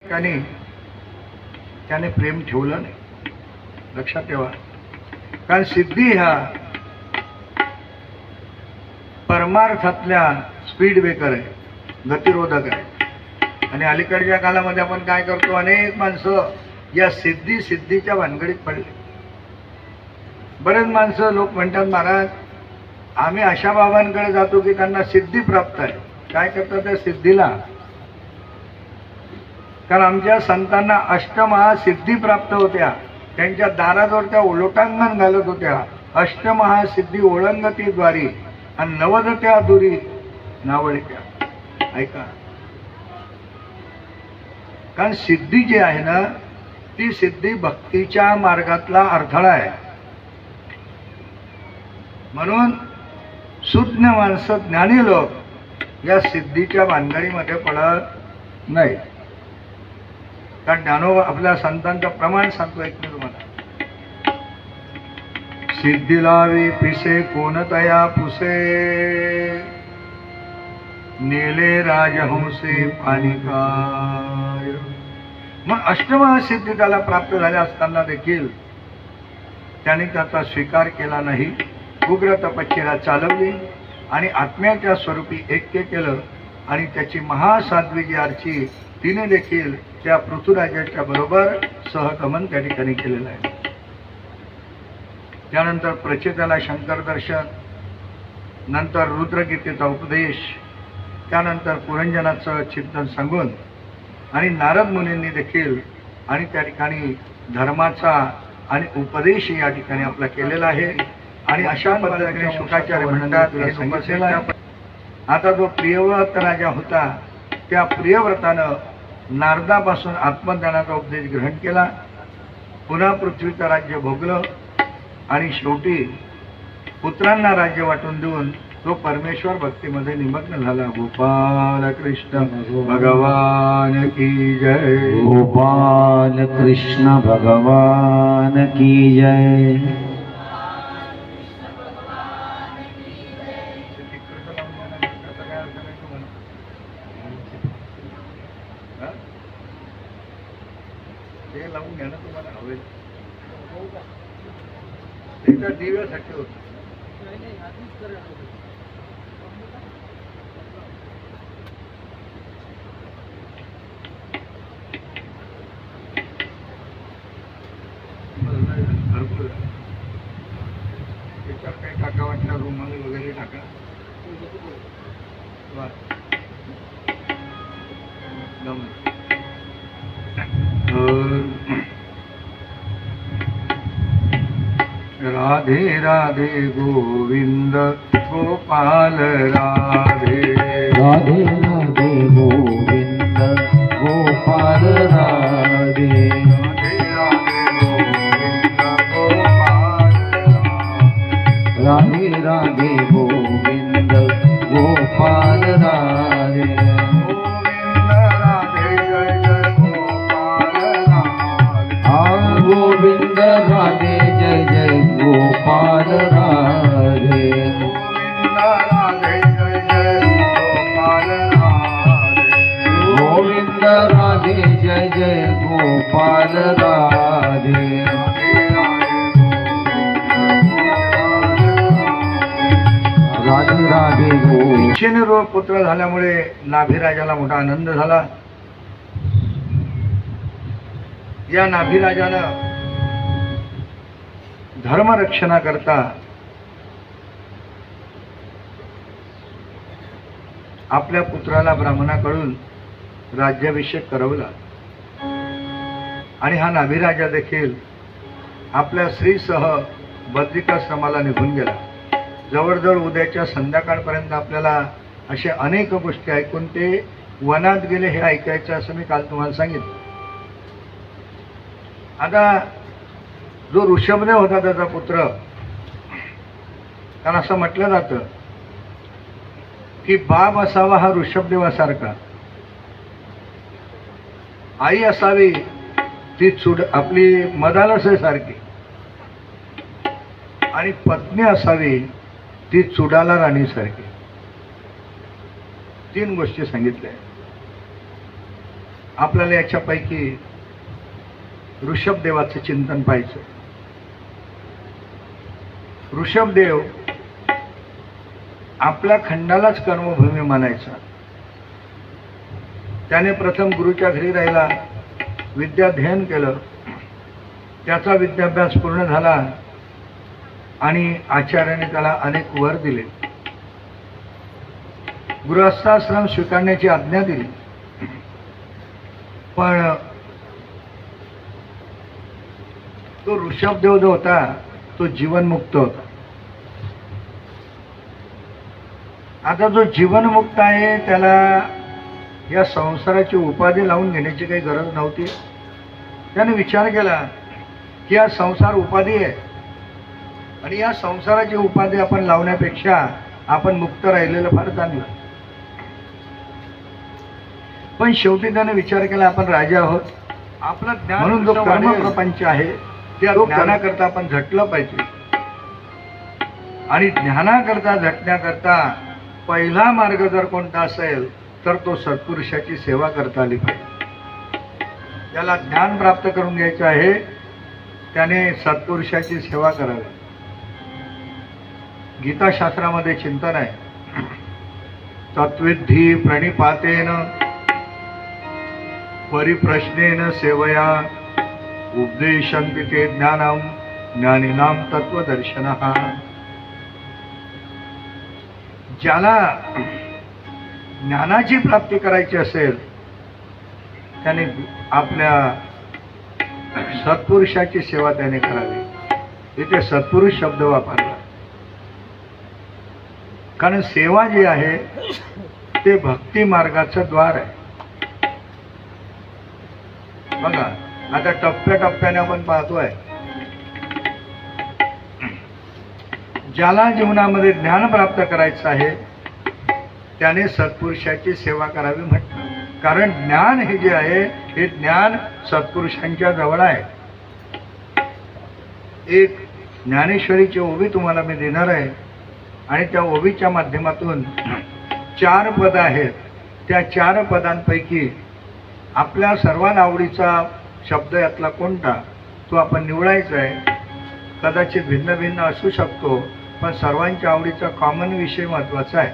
ठिकाणी त्याने प्रेम ठेवलं नाही. लक्षात ठेवा, कारण सिद्धी ह्या परमार्थातल्या स्पीड ब्रेकर आहे, गतिरोधक आहे. आणि अलीकडच्या काळामध्ये आपण काय करतो, अनेक माणसं या सिद्धीच्या भानगडीत पडले. बरेच माणसं लोक म्हणतात, महाराज आम्ही अशा बाबांकडे जातो की त्यांना सिद्धी प्राप्त आहे. काय करतात त्या सिद्धीला? कारण आमच्या संतांना अष्टमहासिद्धी प्राप्त होत्या, त्यांच्या दाराजवळ त्या लोटांगण घालत होत्या. अष्टमहासिद्धी ओळंगती आणि नवदत्या दुरी नावळीत्या. ऐका, कारण सिद्धी जी आहे ना, ती सिद्धी भक्तीच्या मार्गातला अडथळा आहे. म्हणून सुज्ञ माणसं, ज्ञानी लोक या सिद्धीच्या भानगडीमध्ये पडत नाही. कारण ज्ञानोबा आपल्या संतांचं प्रमाण सांगतो. एक मी तुम्हाला, सिद्धी लावी पिसे कोणतया पुसे, नेले राजहंसे पानिकाय. मग अष्टमहासिद्धी त्याला प्राप्त झाल्या असताना देखील त्याने त्याचा स्वीकार केला नाही. उग्र तपश्चर्या चालवली आणि आत्म्याच्या स्वरूपी ऐक्य केलं. आणि त्याची महासाध्वी जी आरची, तिने देखील त्या पृथ्वीराजाच्या बरोबर सहगमन त्या ठिकाणी केलेलं आहे. त्यानंतर प्रचेताला शंकर दर्शन, नंतर रुद्रगीतेचा उपदेश, त्यानंतर पुरंजनाचं चिंतन सांगून आणि नारद मुनींनी देखील आणि त्या ठिकाणी धर्माचा आणि उपदेश या ठिकाणी आपला केलेला आहे. आणि अशा पद्धतीने शुकाचार्य म्हणतात तुला सांगितलेलं आहे. आता जो प्रियव्रत राजा होता, त्या प्रियव्रतानं नारदापासून आत्मज्ञानाचा उपदेश ग्रहण केला, पुन्हा पृथ्वीचं राज्य भोगलं आणि शेवटी पुत्रांना राज्य वाटून देऊन तो परमेश्वर भक्तीमध्ये निमग्न झाला. गोपाल कृष्ण भगवान की जय. गोपाल कृष्ण भगवान की जय. ते लावून घ्या ना, तुम्हाला हवेल त्याच्या दिव्यासाठी होत. भरपूर त्याच्यावर काही टाका वाटला, रुमाल वगैरे टाका. राधे राधे गोविंद गोपाल राधे. राधे राधे गोविंद गोपाल राधे. राधे राधे गोविंद गोपाल राधे. गोविंद राधे जय जय गोपाल राधे. गोविंद राधे जय जय गोपाल राधे. राधे राधे गोविंद. इच्छेने पुत्र झाल्यामुळे नाभिराजाला मोठा आनंद झाला. या नाभिराजानं धर्मरक्षणाकरता आपल्या पुत्राला ब्राह्मणाकडून राज्याभिषेक करवला. आणि हा नाभिराजा देखील आपल्या स्त्रीसह बद्रिकाश्रमाला निघून गेला. जवळजवळ उद्याच्या संध्याकाळपर्यंत आपल्याला अशा अनेक गोष्टी ऐकून ते वनात गेले हे ऐकायचं, असं मी काल तुम्हाला सांगितलं. आता जो ऋषभदेव होता त्याचा पुत्र, कारण असं म्हटलं जातं की बाप असावा हा ऋषभदेवासारखा, आई असावी ती आपली मदालसेसारखी, आणि पत्नी असावी ती चुडाला राणीसारखी. तीन गोष्टी सांगितल्या. आपल्याला याच्यापैकी ऋषभदेवाचं चिंतन पाहिजे. ऋषभदेव आपल्या खंडालाच कर्मभूमी मानायचा. त्याने प्रथम गुरुच्या घरी राहिला, विद्याध्ययन केलं, त्याचा विद्याभ्यास पूर्ण झाला आणि आचार्याने त्याला अनेक वर दिले. गृहस्थाश्रम स्वीकारण्याची आज्ञा दिली. पण तो ऋषभदेव जो होता तो जीवनमुक्त होता. आता जो जीवनमुक्त आहे त्याला या संसाराची उपाधी लावून घेण्याची काही गरज नव्हती. त्याने विचार केला की हा संसार उपाधी आहे आणि या संसाराची उपाधी आपण लावण्यापेक्षा आपण मुक्त राहिलेलं फार चांगलं. पण शेवटी त्याने विचार केला आपण राजा आहोत, आपला ज्ञान म्हणून जो कर्म प्रपंच आहे त्या ज्ञानाकरता आपण झटलं पाहिजे. आणि ज्ञानाकरता झटण्याकरता पहिला मार्ग जर कोणता असेल तर तो सत्पुरुषाची सेवा करता आली पाहिजे. त्याला ज्ञान प्राप्त करून घ्यायचं आहे, त्याने सत्पुरुषाची सेवा करावी. गीताशास्त्रामध्ये चिंतन आहे, तत्विद्धि प्रणिपातेन परिप्रश्नेन सेवया उपदेशन्ति ते ज्ञानम ज्ञानिनां तत्वदर्शनः. ज्याला ज्ञानाची प्राप्ती करायची असेल त्याने आपल्या सत्पुरुषाची सेवा त्याने करावी. इथे सत्पुरुष शब्द वापरला कारण सेवा जी आहे ते भक्ती मार्गाचं द्वार आहे. बघा आता टप्प्याटप्प्याने आपण पाहतोय, ज्याला जीवनामध्ये ज्ञान प्राप्त करायचं आहे त्याने सत्पुरुषाची सेवा करावी म्हटलं. कारण ज्ञान हे जे आहे हे ज्ञान सत्पुरुषांच्या जवळ आहे. एक ज्ञानेश्वरीची ओवी तुम्हाला मी देणार आहे आणि त्या ओवीच्या माध्यमातून 4 पद आहेत. त्या 4 पदांपैकी आपल्या सर्वांना आवडीचा शब्द यातला कोणता तो आपण निवडायचा आहे. कदाचित भिन्न भिन्न असू शकतो पण सर्वांच्या आवडीचा कॉमन विषय महत्त्वाचा आहे.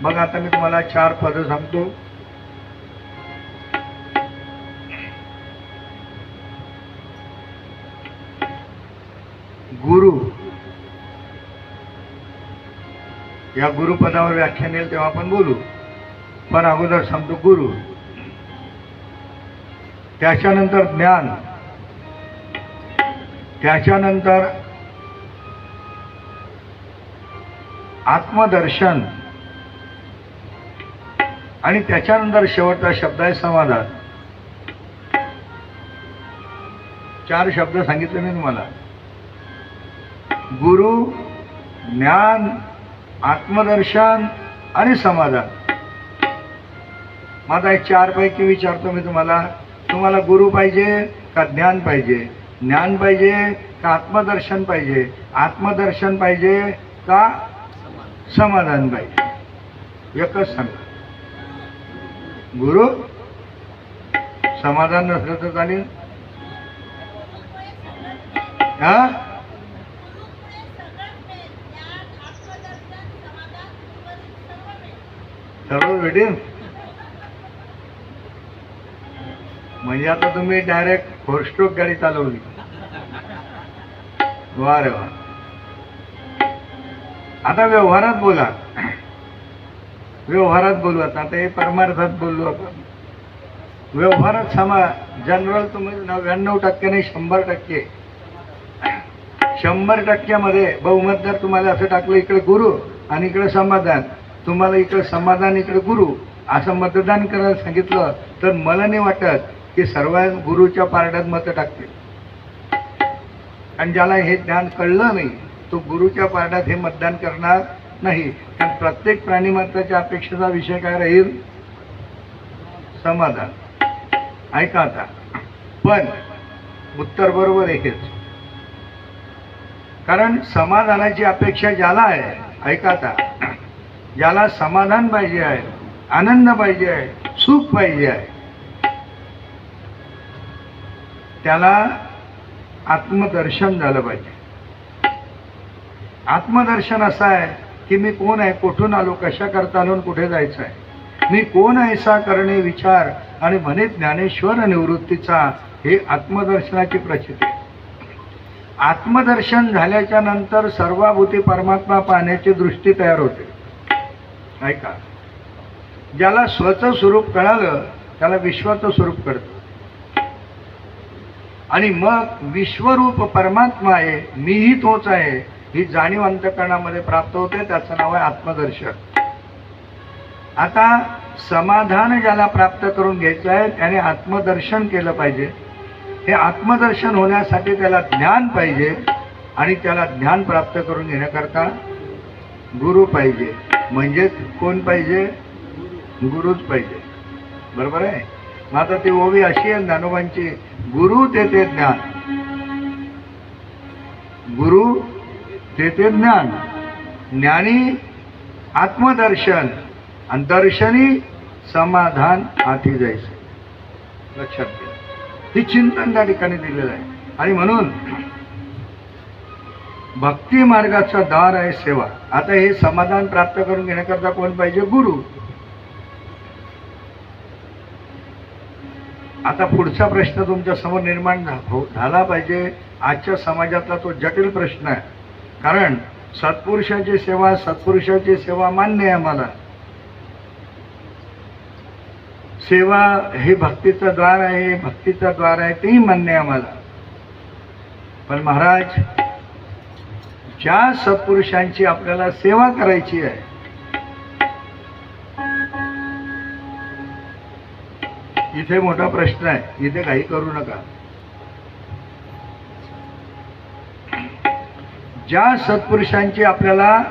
बघा आता मी तुम्हाला 4 पदं सांगतो. गुरु, या गुरुपदावर व्याख्यान येईल तेव्हा आपण बोलू, पण अगोदर सांगतो गुरु. त्याच्यानंतर ज्ञान, त्याच्यानंतर आत्मदर्शन आणि त्याच्यानंतर शेवटचा शब्द आहे समाधान. 4 शब्द सांगितले मी तुम्हाला, गुरु, ज्ञान, आत्मदर्शन आणि समाधान. माझा 4 पैकी विचारतो मी तुम्हाला, तुम्हाला गुरु पाहिजे का ज्ञान पाहिजे, ज्ञान पाहिजे का आत्मदर्शन पाहिजे, आत्मदर्शन पाहिजे का समाधान पाहिजे? एकच सांगा. गुरु, समाधान नसलं तर चालेल? हा, सर्व भेटेल. म्हणजे आता तुम्ही डायरेक्ट 4 स्ट्रोक गाडी चालवली. वा रे वा. आता व्यवहारात बोला, व्यवहारात बोलू. आता हे परमार्थात बोललो आपण. व्यवहारात जनरल तुम्ही 99% नाही 100%. 100%मध्ये बहुमत जर तुम्हाला असं टाकलं इकडे गुरु आणि इकडे समाधान, तुम्हाला इकडे समाधान इकडे गुरु असं मतदान करायला सांगितलं तर मला नाही वाटत की सर्व गुरुच्या पारड्यात मतं टाकतील. आणि ज्याला हे ज्ञान कळलं नाही तो गुरुच्या पारड्यात हे मतदान करणार नाही. कारण प्रत्येक प्राणीमात्राच्या अपेक्षेचा विषय काय राहील? समाधान. ऐका आता, पण उत्तर बरोबर हेच. कारण समाधानाची अपेक्षा ज्याला आहे, ऐका आता, ज्याला समाधान पाहिजे आहे, आनंद पाहिजे आहे, सुख पाहिजे आहे, त्याला आत्मदर्शन झालं पाहिजे. आत्मदर्शन असं आहे की मी कोण आहे, कुठून आलो, कशा करता आलो, कुठे जायचं आहे. मी कोण ऐसा करणे विचार आणि म्हणे ज्ञानेश्वर निवृत्तीचा, हे आत्मदर्शनाची प्रचिती. आत्मदर्शन झाल्याच्या नंतर सर्वभूती परमात्मा पाहण्याची दृष्टी तयार होते. ऐका, ज्याला स्वचं स्वरूप कळालं त्याला विश्वाचं स्वरूप कळतं. आणि मग विश्वरूप परमात्मा आहे, मीही तोच आहे, ही जाणीव अंतःकरणामध्ये प्राप्त होते. त्याचं नाव आहे आत्मदर्शन. आता समाधान ज्याला प्राप्त करून घ्यायचं आहे त्याने आत्मदर्शन केलं पाहिजे. हे आत्मदर्शन होण्यासाठी त्याला ज्ञान पाहिजे आणि त्याला ज्ञान प्राप्त करून घेण्याकरता गुरु पाहिजे. म्हणजे कोण पाहिजे? गुरुच पाहिजे. बरोबर आहे. मग आता ती ओवी अशी आहे ज्ञानोबांची, गुरु तेथे ज्ञान, गुरु तेथे ज्ञान, ज्ञानी आत्मदर्शन आणि दर्शनी समाधान हाती जायचं. लक्षात घ्या, ही चिंतन त्या ठिकाणी दिलेलं आहे. आणि म्हणून भक्ती मार्गाचा द्वार आहे सेवा. आता हे समाधान प्राप्त करून घेण्याकरता कोण पाहिजे? गुरु. आता पुढचा प्रश्न तुमच्या समोर निर्माण झाला पाहिजे. आजच्या समाजातला तो जटिल प्रश्न आहे. कारण सत्पुरुषाची सेवा, सत्पुरुषाची सेवा मान्य आहे आम्हाला. सेवा हे भक्तीचं द्वार आहे, भक्तीचं द्वार आहे, तेही मान्य आहे आम्हाला. पण महाराज, ज्या सत्पुरुषांची आपल्याला सेवा करायची आहे, इथे मोठा प्रश्न आहे. इथे काही करू नका. ज्या सत्पुरुषांची आपल्याला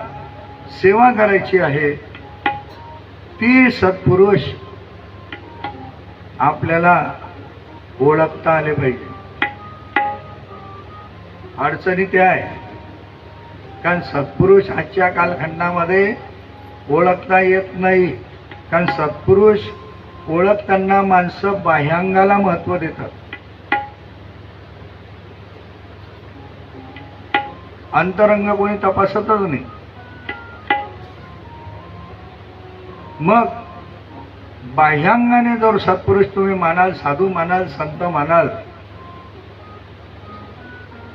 सेवा करायची आहे ती सत्पुरुष आपल्याला ओळखता आले पाहिजे. अडचणी त्या आहे, कारण सत्पुरुष आजच्या कालखंडामध्ये ओळखता येत नाही. कारण सत्पुरुष ओळखताना माणसं बाह्यांगाला महत्व देतात, अंतरंग कोणी तपासतच नाही. मग बाह्यांगाने जर सत्पुरुष तुम्ही मानाल, साधू मानाल, संत मानाल,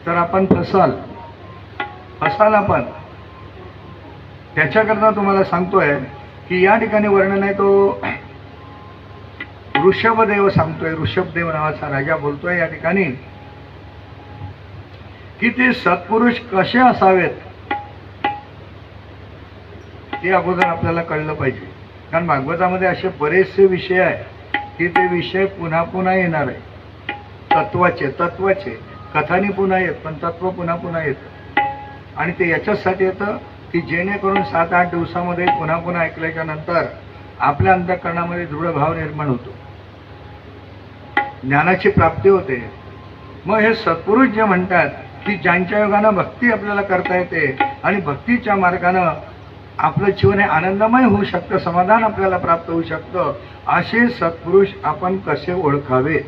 तर आपण फसाल आपण. त्याच्याकरता तुम्हाला सांगतोय की या ठिकाणी वर्णन आहे तो ऋषभदेव सांगतोय. ऋषभदेव नावाचा राजा बोलतोय या ठिकाणी की ते सत्पुरुष कसे असावेत ते अगोदर आपल्याला कळलं पाहिजे. कारण भागवतामध्ये असे बरेचसे विषय आहे की ते विषय पुन्हा पुन्हा येणार आहे. तत्वाचे कथानी पुन्हा येत, पण तत्व पुन्हा पुन्हा येतं. आणि ते याच्यासाठी येतं की जेणेकरून 7-8 दिवसामध्ये पुन्हा पुन्हा ऐकल्याच्या नंतर आपल्या अंतःकरणामध्ये दृढ भाव निर्माण होतो, ज्ञानाची प्राप्ती होते. मग हे सत्पुरुष जे म्हणतात की ज्यांच्या योगानं भक्ती आपल्याला करता येते आणि भक्तीच्या मार्गानं आपलं जीवन हे आनंदमय होऊ शकतं, समाधान आपल्याला प्राप्त होऊ शकतं, असे सत्पुरुष आपण कसे ओळखावे.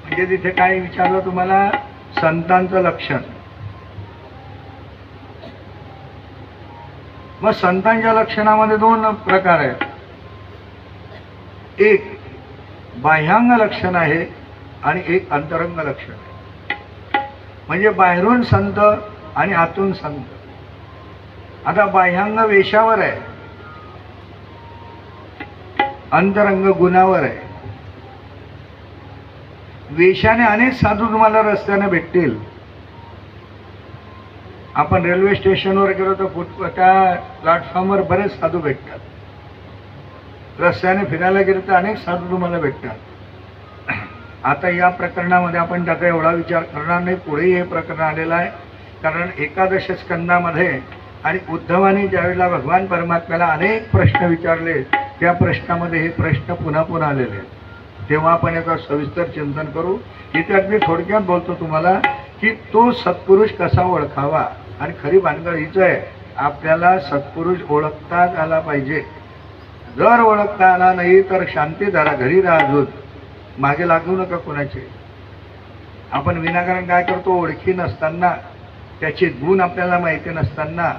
म्हणजे तिथे काय विचारलं तुम्हाला? संतांचं लक्षण. मग संतांच्या लक्षणामध्ये 2 प्रकार आहेत. एक बाह्यांग लक्षण आहे आणि एक अंतरंग लक्षण आहे. म्हणजे बाहेरून संत आणि आतून संत. आता बाह्यांग वेशावर आहे, अंतरंग गुणावर आहे. वेशाने अनेक साधू तुम्हाला रस्त्याने भेटतील. आपण रेल्वे स्टेशनवर गेलो तर त्या प्लॅटफॉर्मवर बरेच साधू भेटतात. रस्त्याने फिरायला गेले तर अनेक साधू तुम्हाला भेटतात. आता या प्रकरणामध्ये आपण त्याचा एवढा विचार करणार नाही. पुढेही हे प्रकरण आलेलं आहे. कारण 11 स्कंदामध्ये आणि उद्धवाने ज्यावेळेला भगवान परमात्म्याला अनेक प्रश्न विचारले, त्या प्रश्नामध्ये हे प्रश्न पुन्हा पुन्हा आलेले आहेत. तेव्हा आपण याचा सविस्तर चिंतन करू. इथे अगदी थोडक्यात बोलतो तुम्हाला की तो सत्पुरुष कसा ओळखावा. आणि खरी भानगड हीच आहे, आपल्याला सत्पुरुष ओळखताच आला पाहिजे. जर ओळखता आला नाही तर शांती धरा, घरी राहा. मागे लागू नका कोणाचे. आपण विनाकारण काय करतो, ओळखी नसताना, त्याचे गुण आपल्याला माहिती नसताना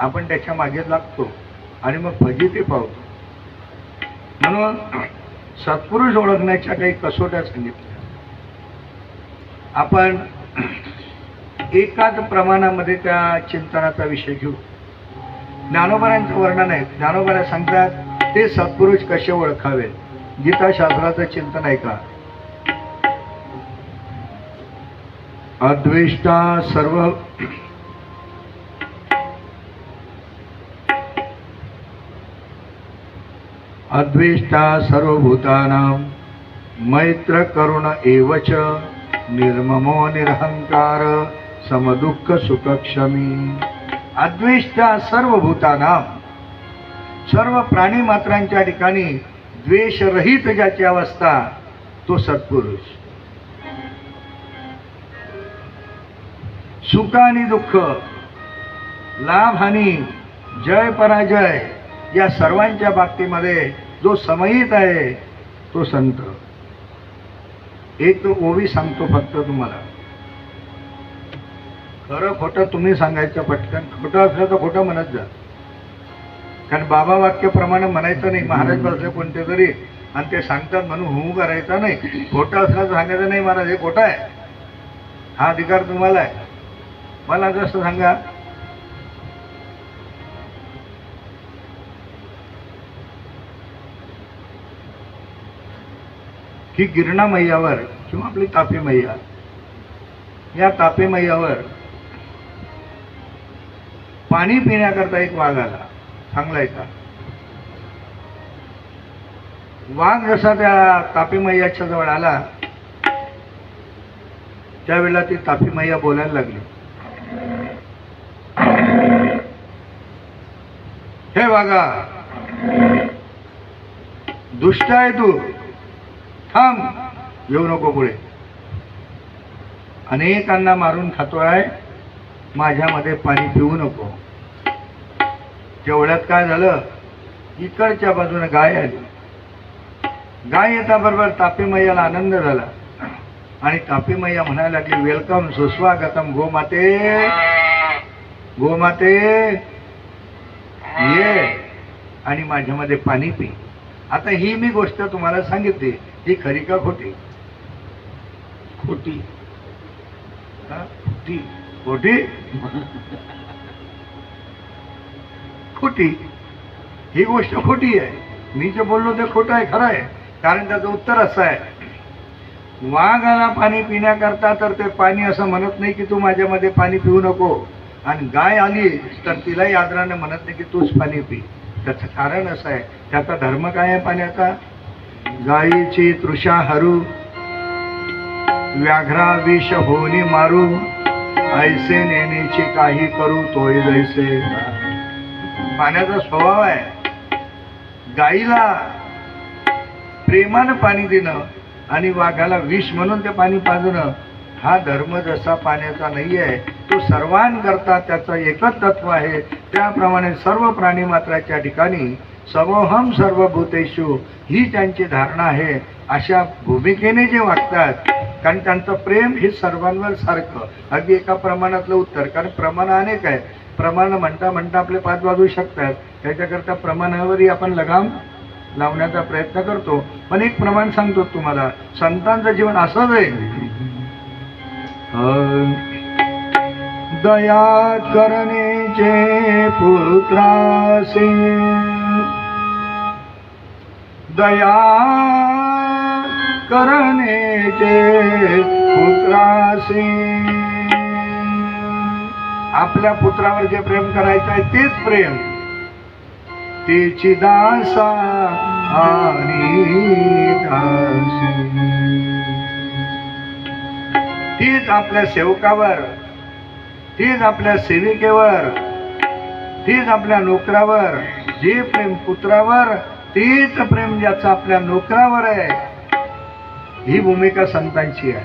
आपण त्याच्या मागे लागतो आणि मग फजिती पावतो. म्हणून सत्पुरुष ओळखण्याच्या काही कसोट्या सांगितल्या. आपण एकाच प्रमाणामध्ये त्या चिंतनाचा विषय घेऊ. ज्ञानोबांचं वर्णन आहे. ज्ञानोबा सांगतात ते सत्पुरुष कसे ओळखावे. गीताशास्त्राचं चिंतन आहे का. अद्वेष्टा सर्वभूतानां मैत्र करुण एवच निर्ममो निरहंकार समदुःख सुखक्षमी. अद्वेष्टा सर्वभूतानां, सर्व प्राणी मात्रांच्या ठिकाणी द्वेषरहित ज्याची अवस्था तो सत्पुरुष. सुख आणि दुःख, लाभ हानी, जय पराजय या सर्वांच्या बाबतीमध्ये जो समयित आहे तो संत. एक तो ओवी सांगतो फक्त तुम्हाला. खरं खोटं तुम्ही सांगायचं पटकन. खोटं असलं तर खोटं म्हणत जा. कारण बाबा वाक्याप्रमाणे म्हणायचं नाही. महाराज बसले कोणते तरी आणि ते सांगतात म्हणून हू करायचं नाही. खोटं असलं तर सांगायचं नाही महाराज हे खोटं आहे. हा अधिकार तुम्हाला आहे. मला जसं सांगा, की गिरणा मैयावर किंवा आपली तापी मैया, या तापी मैयावर पाणी पिण्याकरता एक वाघ आला. चांगला आहे का. वाघ जसा त्या तापी मैयाच्या जवळ आला त्यावेळेला ती तापी मैया बोलायला लागली. हे वाघा, दुष्ट आहे तू, थांब, येऊ नको पुढे. अनेकांना मारून खातोय, माझ्यामध्ये पाणी पिऊ नको. तेवढ्यात काय झालं, इकडच्या बाजूने गाय आली. गाय येता बरोबर तापी मैयाला आनंद झाला आणि तापी मैया म्हणायला लागली, वेलकम, सुस्वागतम गोमाते, गोमाते ये आणि माझ्यामध्ये पाणी पी. आता ही मी गोष्ट तुम्हाला सांगितली, ही खरी का खोटी. खोटी. खोटी खोटी खोटी. ही गोष्ट खोटी आहे. मी जे बोललो ते खोटं आहे, खरं आहे. कारण त्याचं उत्तर असं आहे, वाघाला पाणी पिण्याकरता तर ते पाणी असं म्हणत नाही की तू माझ्यामध्ये पाणी पिऊ नको, आणि गाय आली तर तिलाही आदराने म्हणत नाही की तूच पाणी पी. त्याचं कारण असं आहे, त्याचा धर्म काय आहे पाण्याचा. गायीची तृषा हरू, व्याघ्रा विष होनी मारू, ऐसे नेण्याची काही करू तोय जैसे. पाण्याचा स्वभाव आहे. गाईला प्रेमानं पाणी देणं आणि वाघाला विष म्हणून ते पाणी पाजणं हा धर्म जसा पाण्याचा नाही आहे, तो सर्वांकरता त्याचं एकच तत्व आहे. त्याप्रमाणे सर्व प्राणी मात्राच्या ठिकाणी समोहम सर्वभूतेषु ही त्यांची धारणा आहे. अशा भूमिकेने जे वागतात, कारण त्यांचं प्रेम हे सर्वांवर सारखं. अगदी एका प्रमाणातलं उत्तर, कारण प्रमाण अनेक आहे. प्रमाण म्हणता म्हणता आपले पाच वाजू शकतात. त्याच्याकरता प्रमाणावरही आपण लगाम लावण्याचा प्रयत्न करतो. पण एक प्रमाण सांगतो तुम्हाला, संतांचं जीवन असंच आहे. दया करणेचे पुत्रासे, दया करणेचे पुत्रासे. आपल्या पुत्रावर जे प्रेम करायचं आहे तेच प्रेम, तेची दासा आणि दासी. तीच आपल्या सेवकावर, तीच आपल्या सेविकेवर, तीच आपल्या नोकरावर जे प्रेम पुत्रावर, तेच प्रेम ज्याचं आपल्या नोकरावर आहे. ही भूमिका संतांची आहे.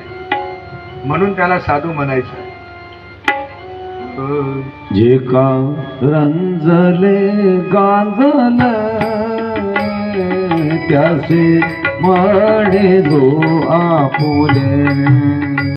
म्हणून त्याला साधू म्हणायचं. जे का रंजले गांजल त्यासे म्हणे जो आपुले